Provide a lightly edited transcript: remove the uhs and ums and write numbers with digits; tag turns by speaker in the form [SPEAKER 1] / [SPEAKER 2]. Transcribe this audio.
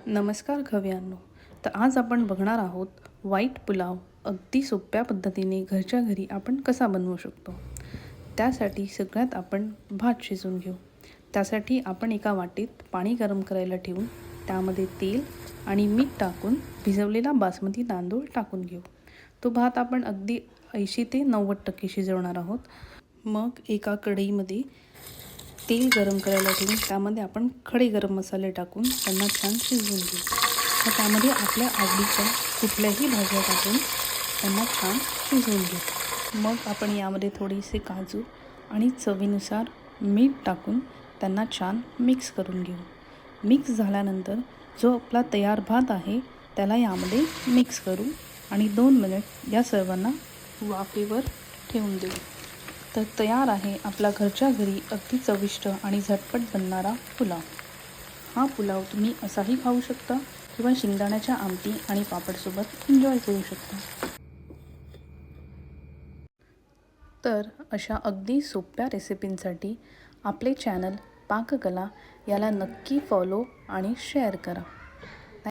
[SPEAKER 1] नमस्कार खव्यांनो. तर आज आपण बघणार आहोत व्हाईट पुलाव अगदी सोप्या पद्धतीने घरच्या घरी आपण कसा बनवू शकतो. त्यासाठी सगळ्यात आपण भात शिजवून घेऊ. त्यासाठी आपण एका वाटीत पाणी गरम करायला ठेवून त्यामध्ये तेल आणि मीठ टाकून भिजवलेला बासमती तांदूळ टाकून घेऊ. तो भात आपण अगदी 80 ते 90% शिजवणार आहोत. मग एका कढईमध्ये तेल गरम करायला ठेवून त्यामध्ये आपण खडे गरम मसाले टाकून त्यांना छान शिजवून घेऊ. तर त्यामध्ये आपल्या आवडीच्या कुठल्याही भाज्या टाकून त्यांना छान शिजवून घेऊ. मग आपण यामध्ये थोडेसे काजू आणि चवीनुसार मीठ टाकून त्यांना छान मिक्स करून घेऊ. मिक्स झाल्यानंतर जो आपला तयार भात आहे त्याला यामध्ये मिक्स करू आणि 2 मिनिट या सर्वांना वाफेवर ठेवून देऊ. तर तयार आहे आपला घरच्या घरी अगदी चविष्ट आणि झटपट बनणारा पुलाव. हा पुलाव तुम्ही असाही खाऊ शकता किंवा शेंगदाण्याच्या आमटी आणि पापडसोबत एन्जॉय करू शकता. तर अशा अगदी सोप्या रेसिपींसाठी आपले चॅनल पाककला याला नक्की फॉलो आणि शेअर करा.